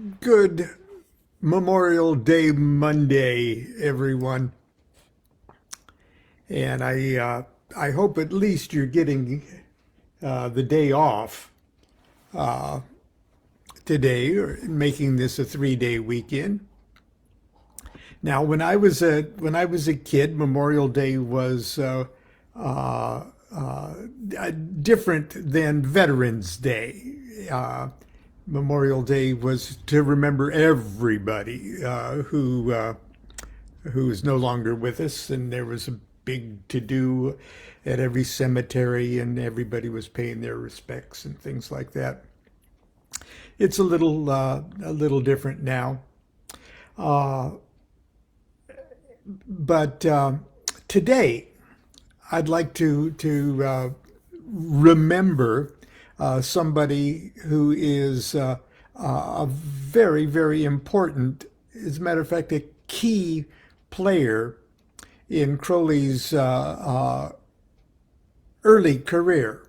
Good Memorial Day Monday, everyone. And I hope at least you're getting the day off today, or making this a 3-day weekend. Now, when I was a kid, Memorial Day was uh, uh, different than Veterans Day. Memorial Day was to remember everybody who is no longer with us, and there was a big to-do at every cemetery, and everybody was paying their respects and things like that. It's a little different now, uh, but today I'd like to remember somebody who is a very, very important, as a matter of fact, a key player in Crowley's early career.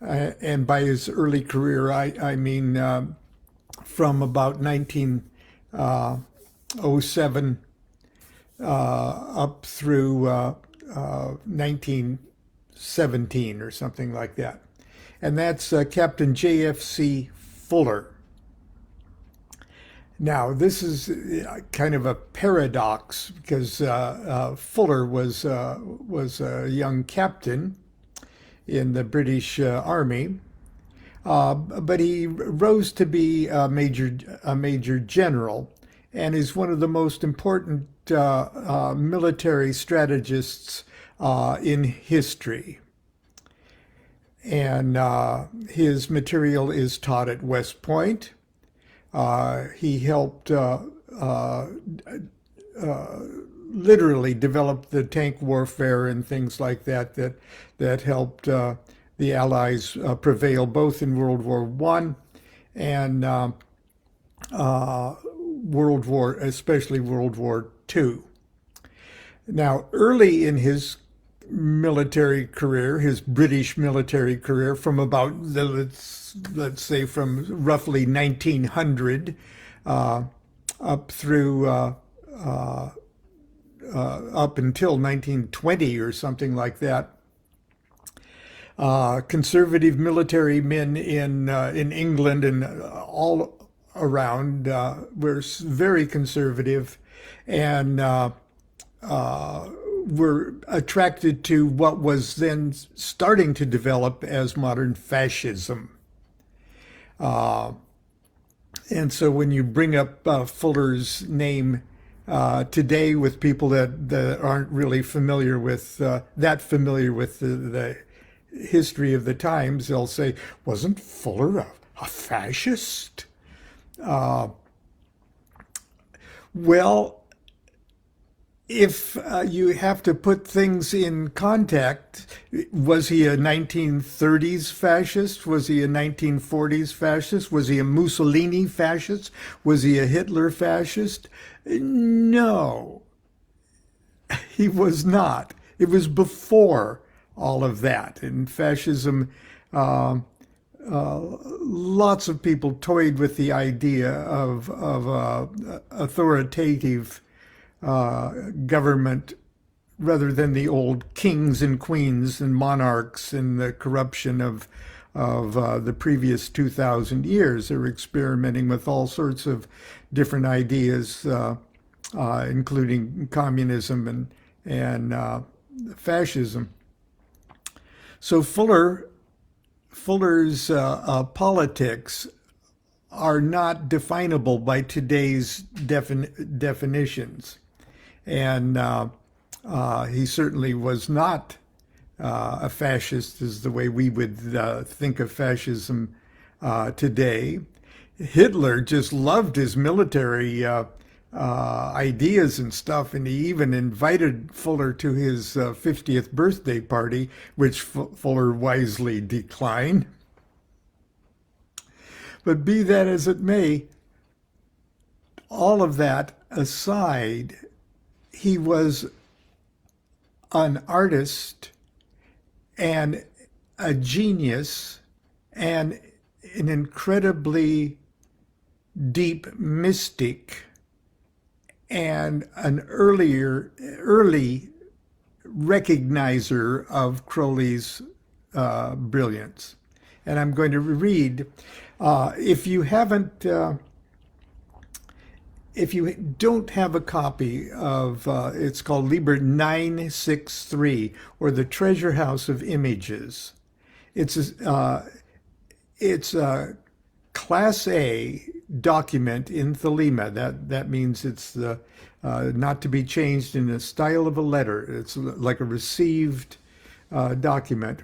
And by his early career, I mean from about 1907 up through 1917 or something like that. And that's Captain J.F.C. Fuller. Now, this is kind of a paradox because Fuller was a young captain in the British Army, but he rose to be a major general, and is one of the most important military strategists in history. And his material is taught at West Point. He helped literally develop the tank warfare and things like that helped the Allies prevail both in World War One and especially World War Two. Now, early in his military career, his British military career, from about let's say from roughly 1900 up through up until 1920 or something like that. Conservative military men in England and all around were very conservative, and were attracted to what was then starting to develop as modern fascism. Uh, and so when you bring up Fuller's name today with people that aren't really familiar with the history of the times, they'll say, "Wasn't Fuller a fascist?" Uh, well, if you have to put things in context, was he a 1930s fascist? Was he a 1940s fascist? Was he a Mussolini fascist? Was he a Hitler fascist? No, he was not. It was before all of that. And fascism, uh, lots of people toyed with the idea of authoritative government rather than the old kings and queens and monarchs and the corruption of the previous 2,000 years. They were experimenting with all sorts of different ideas, including communism and fascism. So Fuller's politics are not definable by today's definitions. And he certainly was not a fascist, is the way we would think of fascism today. Hitler just loved his military ideas and stuff, and he even invited Fuller to his 50th birthday party, which Fuller wisely declined. But be that as it may, all of that aside, he was an artist and a genius and an incredibly deep mystic and an early recognizer of Crowley's brilliance. And I'm going to read, if you haven't, if you don't have a copy of, it's called Liber 963, or the Treasure House of Images. It's a Class A document in Thelema. That means it's the not to be changed in the style of a letter. It's like a received document.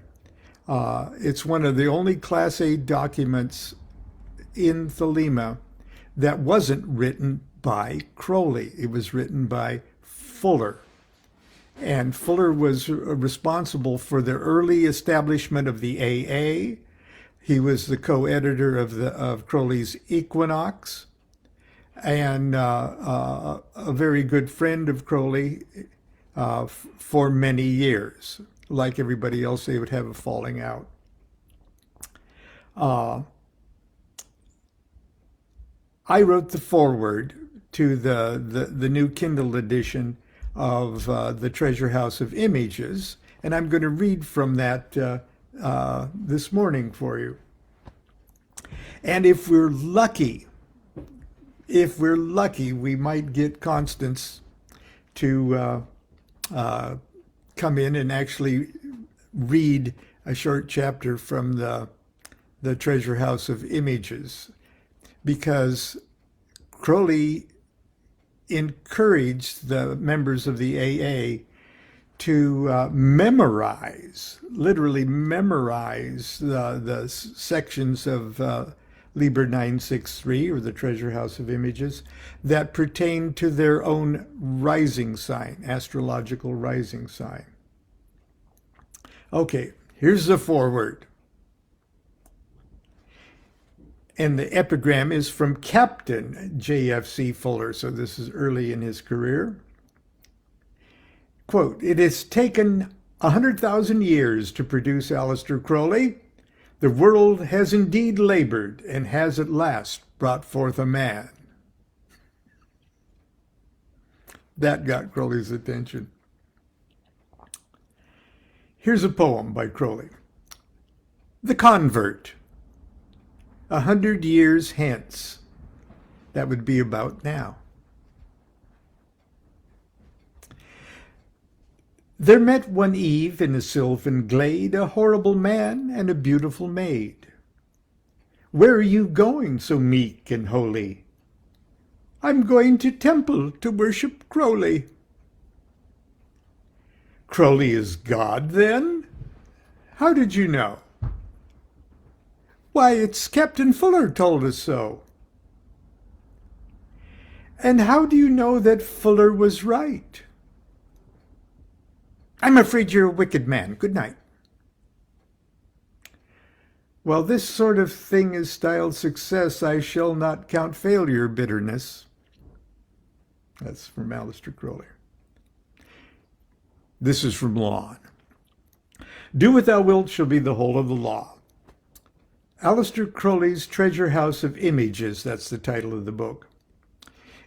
It's one of the only Class A documents in Thelema that wasn't written by Crowley. It was written by Fuller. And Fuller was responsible for the early establishment of the AA. He was the co-editor of Crowley's Equinox, and a very good friend of Crowley for many years. Like everybody else, they would have a falling out. I wrote the foreword to the new Kindle edition of the Treasure House of Images, and I'm going to read from that this morning for you. And if we're lucky, we might get Constance to come in and actually read a short chapter from the Treasure House of Images, because Crowley encouraged the members of the AA to literally memorize the sections of Liber 963, or the Treasure House of Images, that pertain to their own rising sign, astrological rising sign. Okay, here's the foreword. And the epigram is from Captain J.F.C. Fuller, so this is early in his career. Quote, "It has taken 100,000 years to produce Aleister Crowley. The world has indeed labored and has at last brought forth a man." That got Crowley's attention. Here's a poem by Crowley. The Convert. 100 years hence. That would be about now. There met one eve in a sylvan glade a horrible man and a beautiful maid. "Where are you going so meek and holy?" "I'm going to temple to worship Crowley." "Crowley is God, then? How did you know?" "Why, it's Captain Fuller told us so." "And how do you know that Fuller was right?" "I'm afraid you're a wicked man. Good night." "While this sort of thing is styled success, I shall not count failure bitterness." That's from Aleister Crowley. This is from Lon. "Do what thou wilt shall be the whole of the law." Aleister Crowley's Treasure House of Images, that's the title of the book,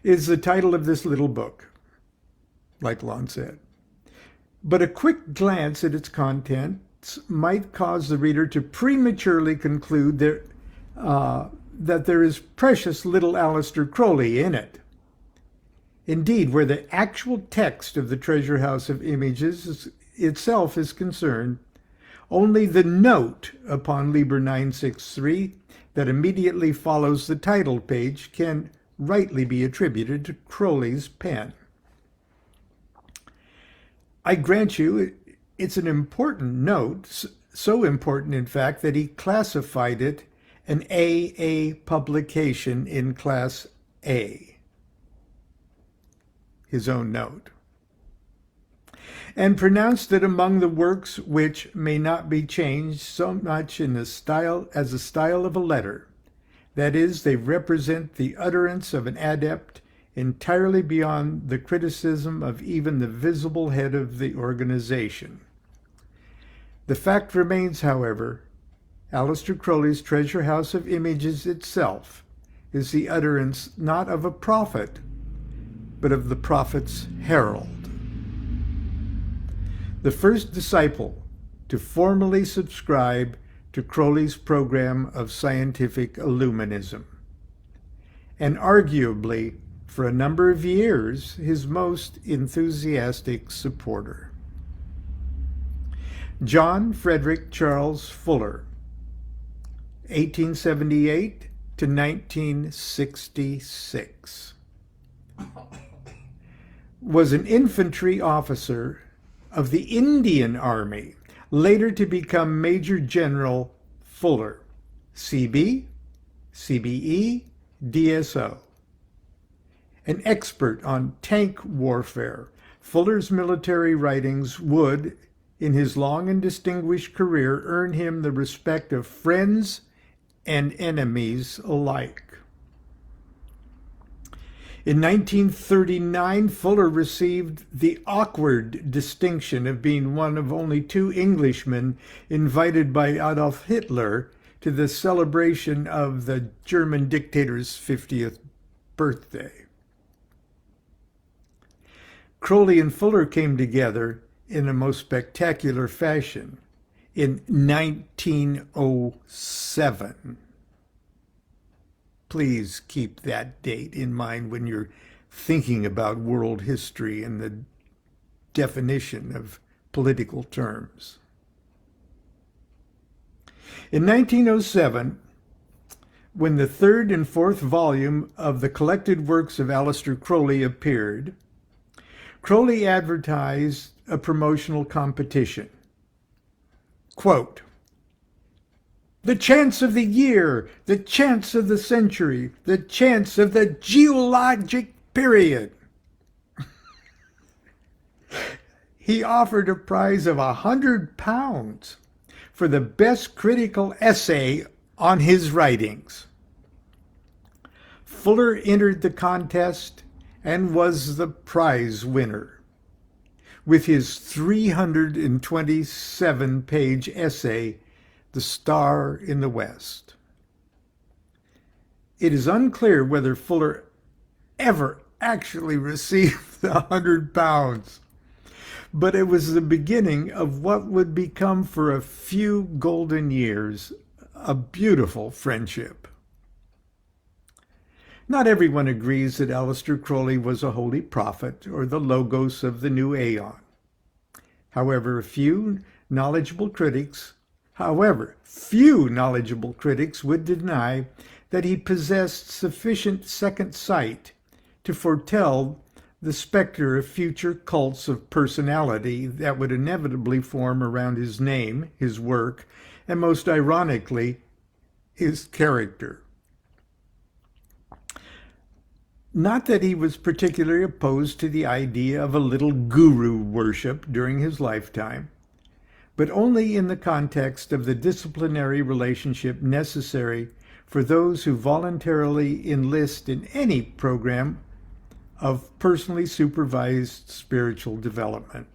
is the title of this little book, like Lon said. But a quick glance at its contents might cause the reader to prematurely conclude that there is precious little Aleister Crowley in it. Indeed, where the actual text of the Treasure House of Images itself is concerned, only the note upon Liber 963 that immediately follows the title page can rightly be attributed to Crowley's pen. I grant you, it's an important note, so important, in fact, that he classified it an AA publication in Class A, his own note, and pronounced it among the works which may not be changed so much in the style as the style of a letter. That is, they represent the utterance of an adept entirely beyond the criticism of even the visible head of the organization. The fact remains, however, Aleister Crowley's Treasure House of Images itself is the utterance not of a prophet, but of the prophet's herald. The first disciple to formally subscribe to Crowley's program of scientific illuminism, and arguably, for a number of years, his most enthusiastic supporter. John Frederick Charles Fuller, 1878 to 1966, was an infantry officer of the Indian Army, later to become Major General Fuller, CB, CBE, DSO. An expert on tank warfare, Fuller's military writings would, in his long and distinguished career, earn him the respect of friends and enemies alike. In 1939, Fuller received the awkward distinction of being one of only 2 Englishmen invited by Adolf Hitler to the celebration of the German dictator's 50th birthday. Crowley and Fuller came together in a most spectacular fashion in 1907. Please keep that date in mind when you're thinking about world history and the definition of political terms. In 1907, when the 3rd and 4th volume of the collected works of Aleister Crowley appeared, Crowley advertised a promotional competition. Quote, "The chance of the year, the chance of the century, the chance of the geologic period." He offered a prize of £100 for the best critical essay on his writings. Fuller entered the contest and was the prize winner with his 327-page essay, "The Star in the West." It is unclear whether Fuller ever actually received the £100, but it was the beginning of what would become for a few golden years a beautiful friendship. Not everyone agrees that Aleister Crowley was a holy prophet or the logos of the new aeon. However, few knowledgeable critics would deny that he possessed sufficient second sight to foretell the specter of future cults of personality that would inevitably form around his name, his work, and most ironically, his character. Not that he was particularly opposed to the idea of a little guru worship during his lifetime, but only in the context of the disciplinary relationship necessary for those who voluntarily enlist in any program of personally supervised spiritual development.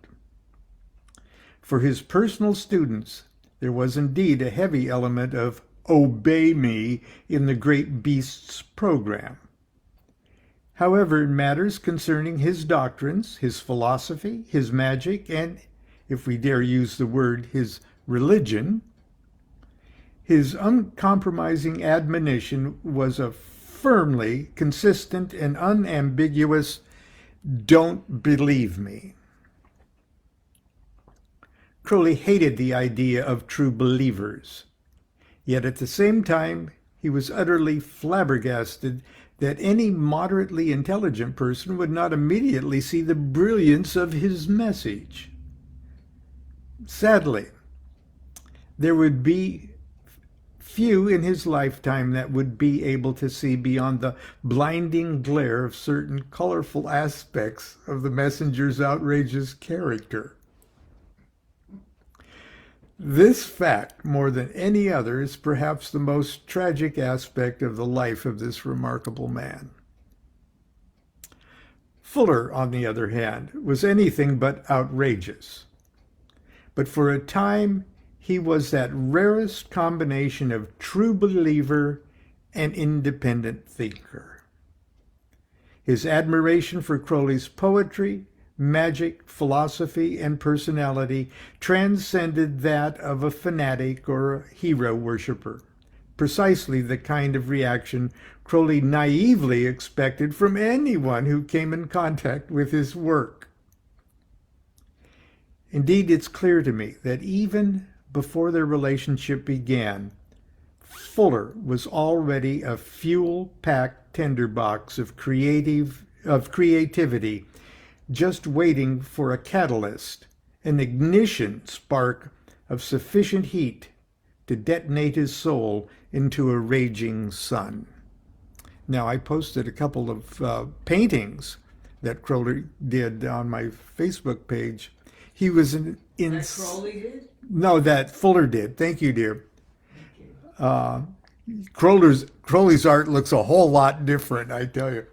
For his personal students, there was indeed a heavy element of "obey me" in the great beast's program. However, in matters concerning his doctrines, his philosophy, his magic, and, if we dare use the word, his religion, his uncompromising admonition was a firmly consistent and unambiguous "don't believe me." Crowley hated the idea of true believers, yet at the same time he was utterly flabbergasted that any moderately intelligent person would not immediately see the brilliance of his message. Sadly, there would be few in his lifetime that would be able to see beyond the blinding glare of certain colorful aspects of the messenger's outrageous character. This fact, more than any other, is perhaps the most tragic aspect of the life of this remarkable man. Fuller, on the other hand, was anything but outrageous. But for a time, he was that rarest combination of true believer and independent thinker. His admiration for Crowley's poetry, magic, philosophy, and personality transcended that of a fanatic or a hero worshiper, precisely the kind of reaction Crowley naively expected from anyone who came in contact with his work. Indeed, it's clear to me that even before their relationship began, Fuller was already a fuel-packed tinderbox of creativity, just waiting for a catalyst, an ignition spark of sufficient heat to detonate his soul into a raging sun. Now, I posted a couple of paintings that Crowley did on my Facebook page. He was in That Crowley did? No, that Fuller did. Thank you, dear. Thank you. Crowley's art looks a whole lot different, I tell you.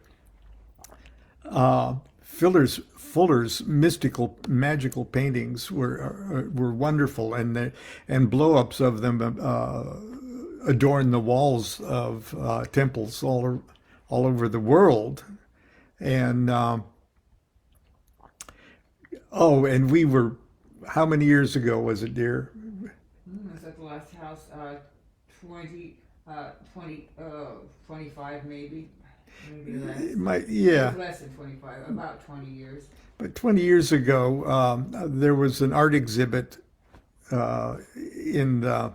Fuller's mystical, magical paintings were wonderful, and blow-ups of them adorn the walls of temples all over the world. And and we were, how many years ago was it, dear? I was at the last house, 25 maybe less. Yeah. Less than 25, about 20 years. But 20 years ago, there was an art exhibit in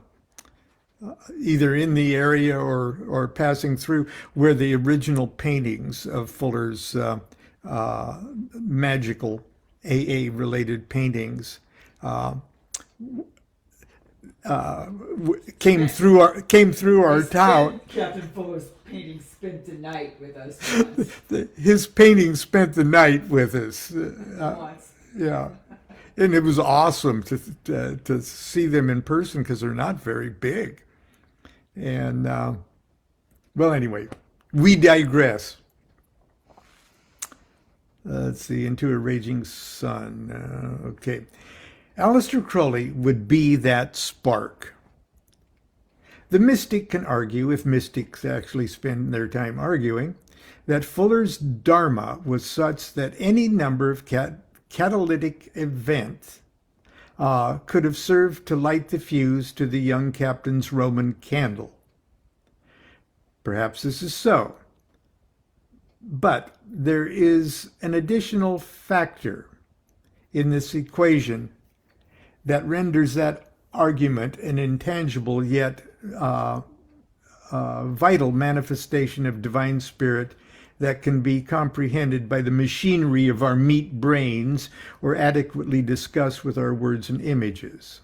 either in the area or passing through, where the original paintings of Fuller's magical AA-related paintings came through our town. Captain Fuller's painting spent the night with us once. His painting spent the night with us. Once. Yeah, and it was awesome to see them in person because they're not very big. And well, anyway, we digress. Let's see, into a raging sun. Okay. Aleister Crowley would be that spark. The mystic can argue, if mystics actually spend their time arguing, that Fuller's dharma was such that any number of catalytic events could have served to light the fuse to the young captain's Roman candle. Perhaps this is so. But there is an additional factor in this equation that renders that argument an intangible yet vital manifestation of divine spirit that can be comprehended by the machinery of our meat brains or adequately discussed with our words and images.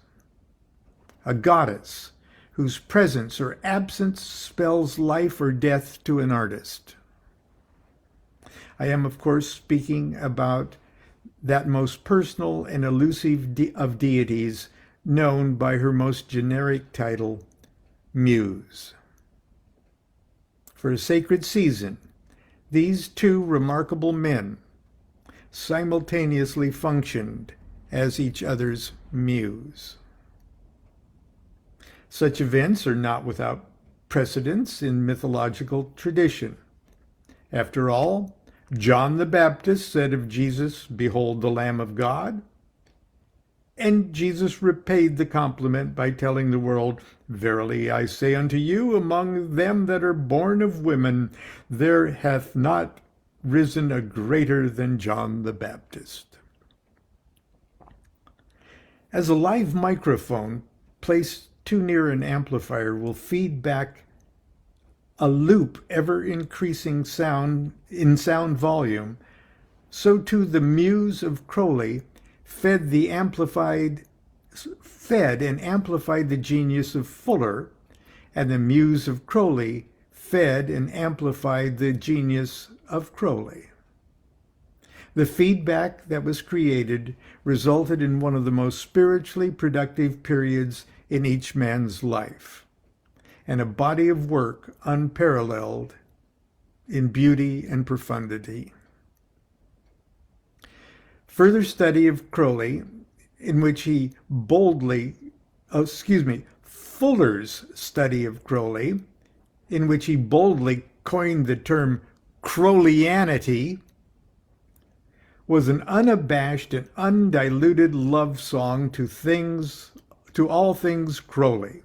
A goddess whose presence or absence spells life or death to an artist. I am, of course, speaking about that most personal and elusive of deities known by her most generic title, Muse. For a sacred season, these two remarkable men simultaneously functioned as each other's muse. Such events are not without precedence in mythological tradition. After all, John the Baptist said of Jesus, "Behold the Lamb of God." And Jesus repaid the compliment by telling the world, "Verily I say unto you, among them that are born of women, there hath not risen a greater than John the Baptist." As a live microphone placed too near an amplifier will feed back a loop ever-increasing sound volume, so too the muse of Crowley fed and amplified the genius of Fuller, and the muse of Crowley fed and amplified the genius of Crowley. The feedback that was created resulted in one of the most spiritually productive periods in each man's life, and a body of work unparalleled in beauty and profundity. Further study of Crowley, in which he Fuller's study of Crowley, in which he boldly coined the term Crowleyanity, was an unabashed and undiluted love song to all things Crowley.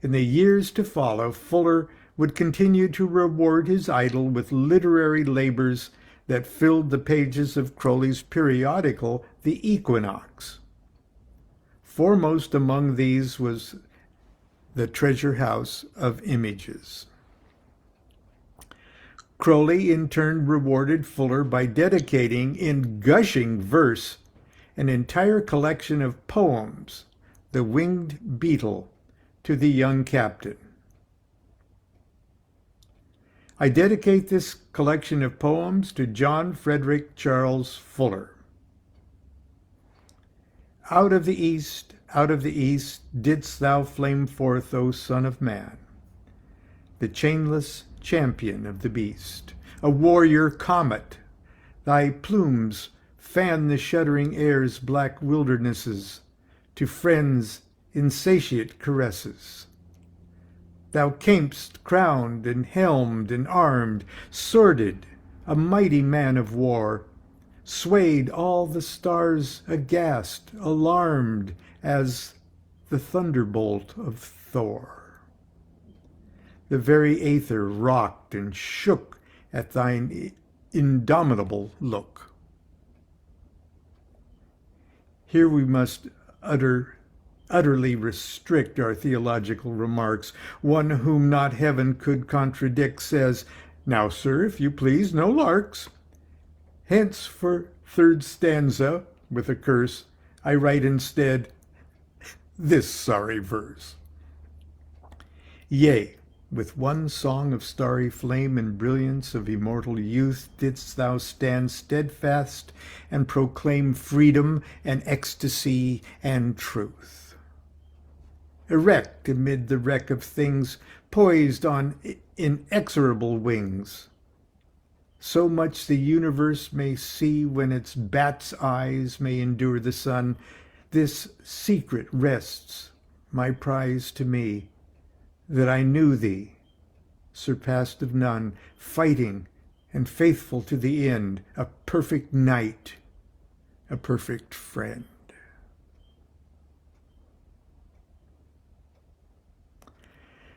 In the years to follow, Fuller would continue to reward his idol with literary labors that filled the pages of Crowley's periodical, The Equinox. Foremost among these was The Treasure House of Images. Crowley in turn rewarded Fuller by dedicating in gushing verse an entire collection of poems, The Winged Beetle, to the young captain. I dedicate this collection of poems to John Frederick Charles Fuller. Out of the east, didst thou flame forth, O Son of Man, the chainless champion of the beast, a warrior comet. Thy plumes fan the shuddering air's black wildernesses to friends' insatiate caresses. Thou camest crowned and helmed and armed, sworded, a mighty man of war, swayed all the stars aghast, alarmed as the thunderbolt of Thor. The very aether rocked and shook at thine indomitable look. Here we must utterly restrict our theological remarks. One whom not heaven could contradict says, "Now, sir, if you please, no larks." Hence, for third stanza, with a curse, I write instead this sorry verse. Yea, with one song of starry flame and brilliance of immortal youth didst thou stand steadfast and proclaim freedom and ecstasy and truth. Erect amid the wreck of things, poised on inexorable wings, so much the universe may see when its bat's eyes may endure the sun, this secret rests, my prize to me, that I knew thee, surpassed of none, fighting and faithful to the end, a perfect knight, a perfect friend.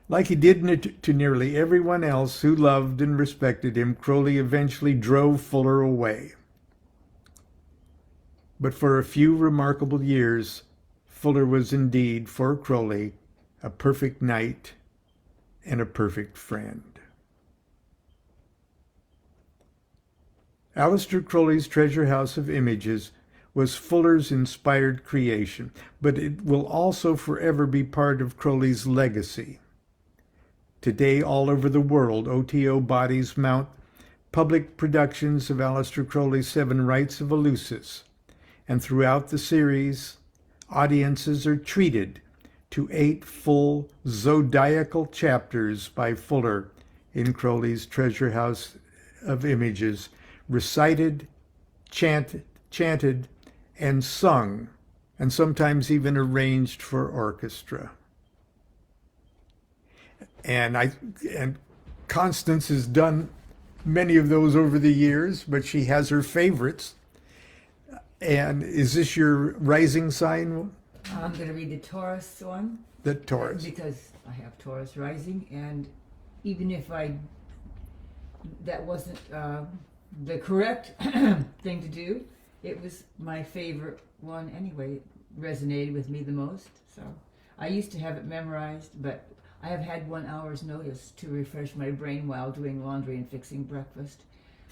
Like he did to nearly everyone else who loved and respected him, Crowley eventually drove Fuller away. But for a few remarkable years, Fuller was indeed, for Crowley, a perfect knight and a perfect friend. Aleister Crowley's Treasure House of Images was Fuller's inspired creation, but it will also forever be part of Crowley's legacy. Today, all over the world, OTO bodies mount public productions of Aleister Crowley's Seven Rites of Eleusis, and throughout the series, audiences are treated to 8 full zodiacal chapters by Fuller in Crowley's Treasure House of Images, recited, chanted, and sung, and sometimes even arranged for orchestra. And Constance has done many of those over the years, but she has her favorites. And is this your rising sign? I'm going to read the Taurus one. The Taurus. Because I have Taurus rising, and even if that wasn't the correct thing to do, it was my favorite one anyway. It resonated with me the most. So I used to have it memorized, but I have had 1 hour's notice to refresh my brain while doing laundry and fixing breakfast.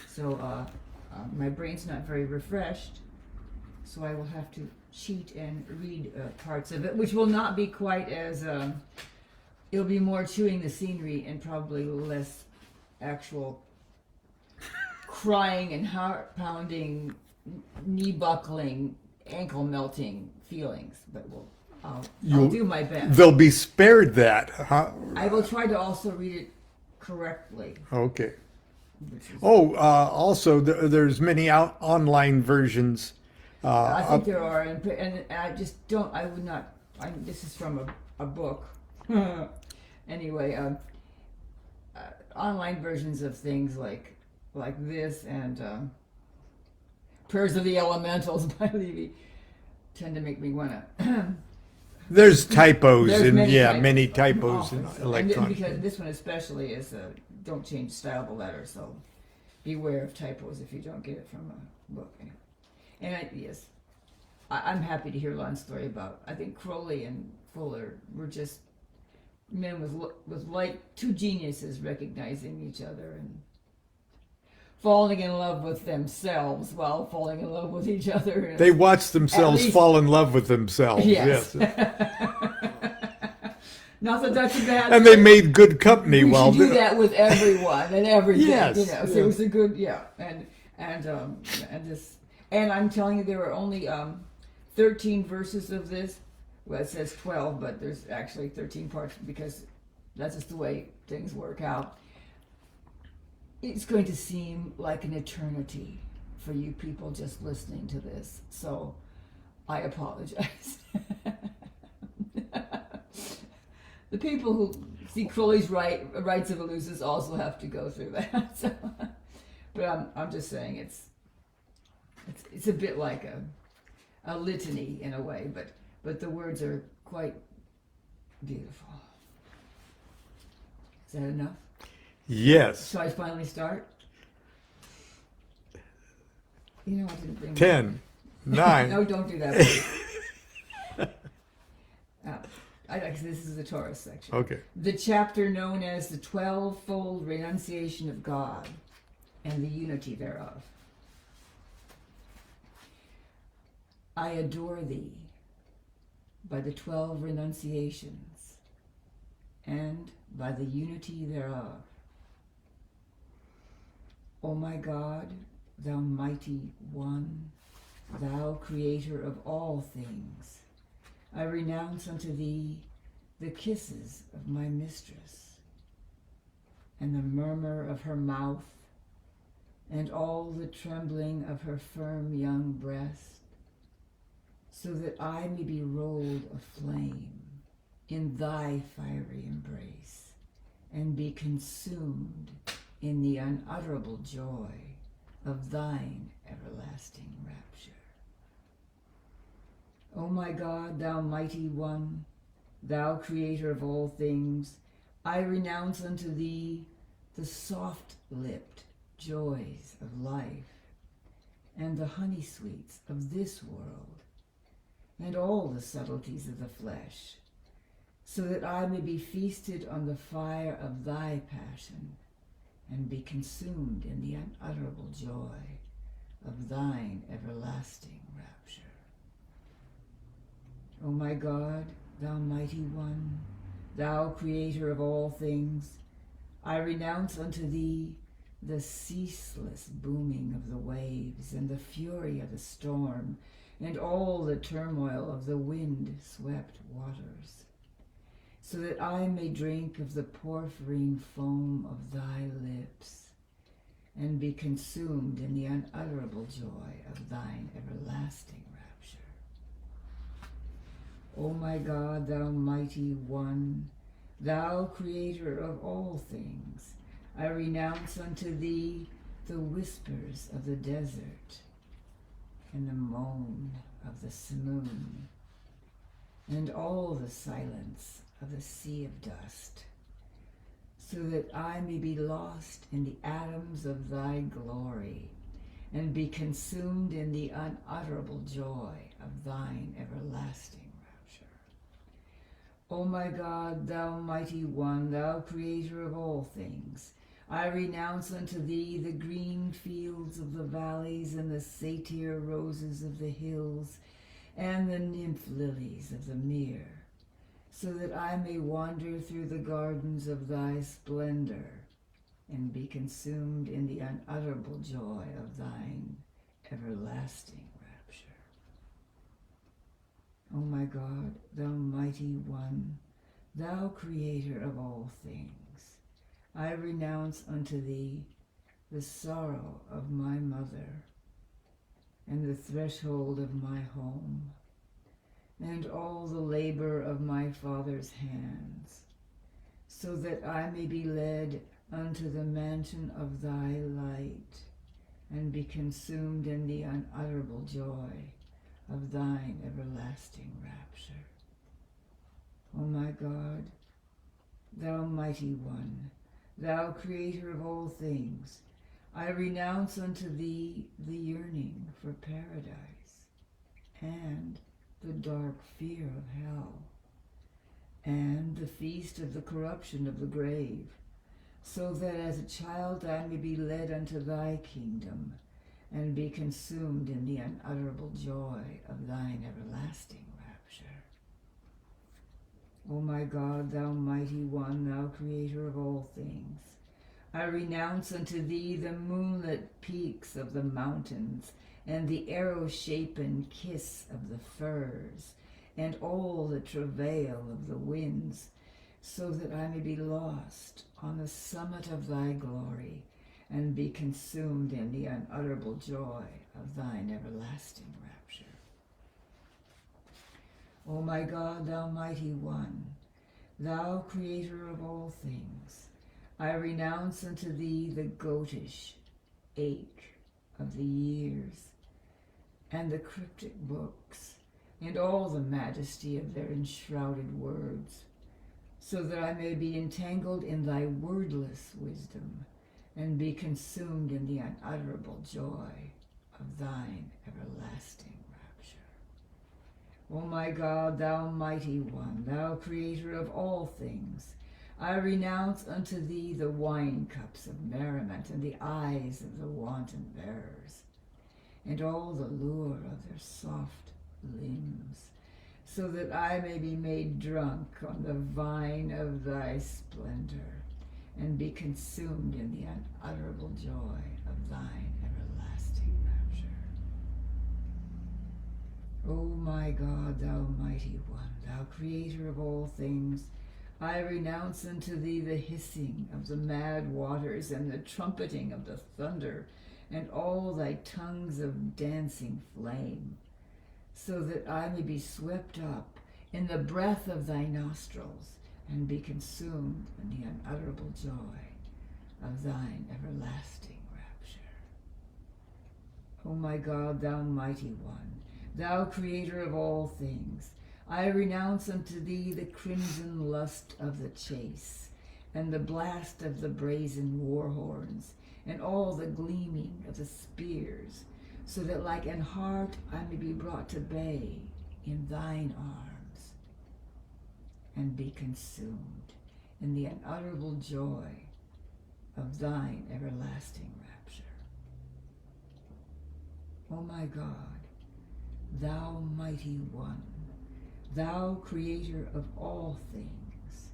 So my brain's not very refreshed. So I will have to cheat and read parts of it, which will not be quite as, it'll be more chewing the scenery and probably less actual crying and heart pounding, knee buckling, ankle melting feelings. But I'll do my best. They'll be spared that, huh? I will try to also read it correctly. Okay. Also, there's many online versions. I think there are, and I just don't, this is from a book. Anyway, online versions of things like this and Prayers of the Elementals by Levy tend to make me want to. There's typos There's in many typos. many typos in And electronic. because this one especially is don't change style of the letter, so beware of typos if you don't get it from a book. Anyway. And yes, I'm happy to hear Lon's story about. I think Crowley and Fuller were just men with like two geniuses recognizing each other and falling in love with themselves while falling in love with each other. They watched themselves least- fall in love with themselves. Yes. Yes. Not that that's a bad And thing. they made good company We while should do that with everyone and everything. Yes, You know, so yeah. it was a good and I'm telling you, there were only 13 verses of this. Well, it says 12, but there's actually 13 parts because that's just the way things work out. It's going to seem like an eternity for you people just listening to this, so I apologize. The people who see Crowley's rights of illusions also have to go through that. So, but I'm just saying it's a bit like a litany in a way, but the words are quite beautiful. Is that enough? Yes. Shall I finally start? You know I didn't bring 10, 9. No, don't do that, please. This is the Taurus section. Okay. The chapter known as the 12-fold renunciation of God and the unity thereof. I adore thee by the 12 renunciations and by the unity thereof. O my God, thou mighty one, thou creator of all things, I renounce unto thee the kisses of my mistress, and the murmur of her mouth, and all the trembling of her firm young breast, so that I may be rolled aflame in thy fiery embrace, and be consumed in the unutterable joy of thine everlasting rapture. O my God, thou mighty one, thou creator of all things, I renounce unto thee the soft-lipped joys of life, and the honey sweets of this world, and all the subtleties of the flesh, so that I may be feasted on the fire of thy passion, and be consumed in the unutterable joy of thine everlasting rapture. O my God, thou mighty one, thou creator of all things, I renounce unto thee the ceaseless booming of the waves and the fury of the storm and all the turmoil of the wind-swept waters, so that I may drink of the porphyrian foam of thy lips and be consumed in the unutterable joy of thine everlasting rapture. O my God, thou mighty one, thou creator of all things, I renounce unto thee the whispers of the desert and the moan of the simoon and all the silence of the sea of dust, so that I may be lost in the atoms of thy glory and be consumed in the unutterable joy of thine everlasting rapture. O my God, thou mighty one, thou creator of all things, I renounce unto thee the green fields of the valleys and the satyr roses of the hills and the nymph lilies of the mere, so that I may wander through the gardens of thy splendor and be consumed in the unutterable joy of thine everlasting rapture. O my God, thou mighty one, thou creator of all things, I renounce unto thee the sorrow of my mother and the threshold of my home and all the labor of my father's hands, so that I may be led unto the mansion of thy light, and be consumed in the unutterable joy of thine everlasting rapture. O my God, thou mighty one, thou creator of all things, I renounce unto thee the yearning for paradise, and the dark fear of hell, and the feast of the corruption of the grave, so that as a child I may be led unto thy kingdom, and be consumed in the unutterable joy of thine everlasting rapture. O my God, thou mighty one, thou creator of all things, I renounce unto thee the moonlit peaks of the mountains, and the arrow-shapen kiss of the firs, and all the travail of the winds, so that I may be lost on the summit of thy glory, and be consumed in the unutterable joy of thine everlasting rapture. O my God, thou mighty one, thou creator of all things, I renounce unto thee the goatish ache of the years, and the cryptic books, and all the majesty of their enshrouded words, so that I may be entangled in thy wordless wisdom, and be consumed in the unutterable joy of thine everlasting rapture. O my God, thou mighty one, thou creator of all things, I renounce unto thee the wine cups of merriment, and the eyes of the wanton bearers, and all the lure of their soft limbs, so that I may be made drunk on the vine of thy splendor, and be consumed in the unutterable joy of thine everlasting rapture. O my God, thou mighty one, thou creator of all things, I renounce unto thee the hissing of the mad waters, and the trumpeting of the thunder, and all thy tongues of dancing flame, so that I may be swept up in the breath of thy nostrils, and be consumed in the unutterable joy of thine everlasting rapture. O my God, thou mighty one, thou creator of all things, I renounce unto thee the crimson lust of the chase, and the blast of the brazen war horns, and all the gleaming of the spears, so that like an hart I may be brought to bay in thine arms, and be consumed in the unutterable joy of thine everlasting rapture. O my God, thou mighty one, thou creator of all things,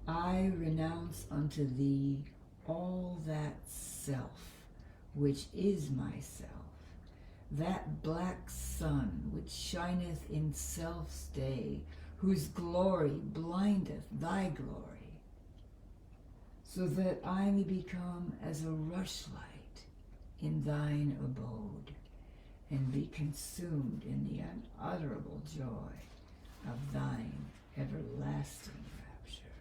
I renounce unto thee all that self which is myself, that black sun which shineth in self's day, whose glory blindeth thy glory, so that I may become as a rushlight in thine abode, and be consumed in the unutterable joy of thine everlasting rapture.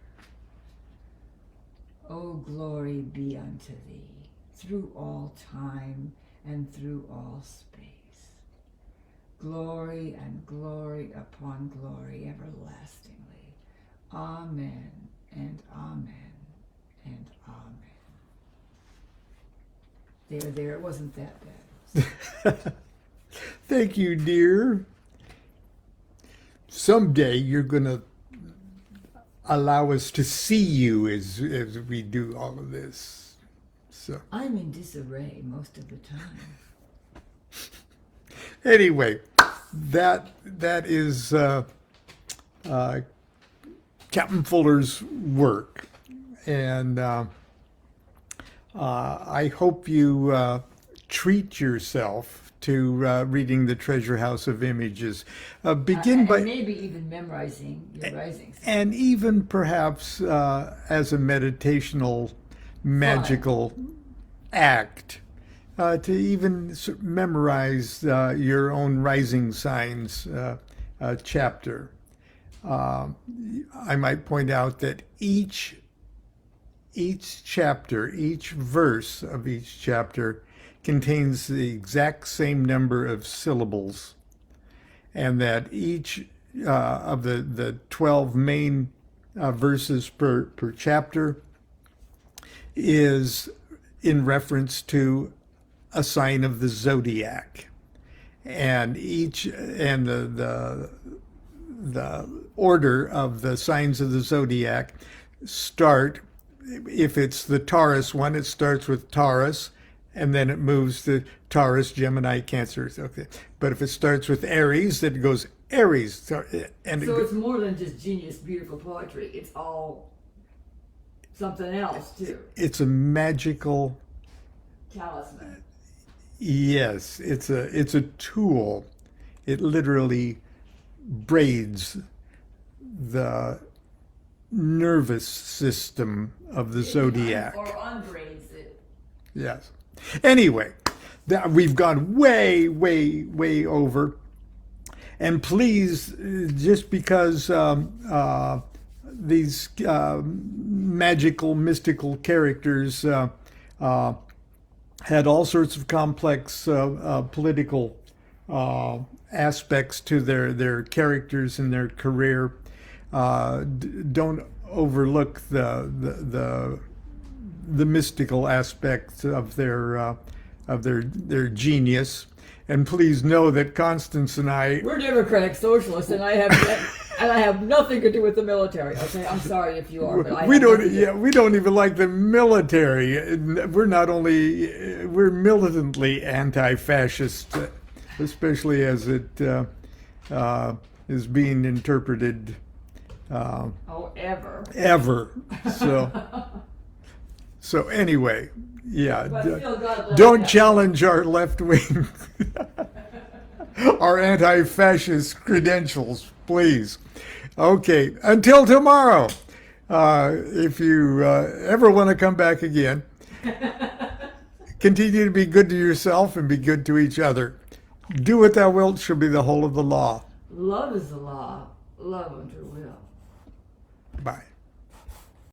O glory be unto thee through all time and through all space. Glory and glory upon glory everlastingly. Amen and amen and amen. There, it wasn't that bad. Thank you, dear. Someday you're going to allow us to see you as we do all of this. So I'm in disarray most of the time. anyway, that is Captain Fuller's work, and I hope you treat yourself to reading the Treasure House of Images. Begin by maybe even memorizing your risings. and even perhaps as a meditational, magical act, to even memorize your own rising signs chapter. I might point out that each chapter, each verse of each chapter contains the exact same number of syllables, and that each of the 12 main verses per chapter is in reference to a sign of the zodiac, and the order of the signs of the zodiac start. If it's the Taurus one, it starts with Taurus, and then it moves to Taurus, Gemini, Cancer. Okay, but if it starts with Aries, then it goes Aries, and So it's more than just genius, beautiful poetry. It's all something else too. it's a magical. Talisman. Yes, it's a tool. It literally braids the nervous system of the zodiac. Or unbraids it. Yes. Anyway, we've gone way, way, way over. And please, just because these magical, mystical characters had all sorts of complex political aspects to their characters and their career, don't overlook the mystical aspects of their genius. And please know that Constance and I, We're democratic socialists, and I have nothing to do with the military. Okay, I'm sorry if you are, but I we have don't nothing to do. yeah we don't even like the military. We're militantly anti-fascist, especially as it is being interpreted ever. So anyway, yeah, But still, God bless don't them. challenge our left wing, our anti-fascist credentials, please. Okay, until tomorrow. If you ever want to come back again, continue to be good to yourself and be good to each other. Do what thou wilt shall be the whole of the law. Love is the law. Love unto will. Bye.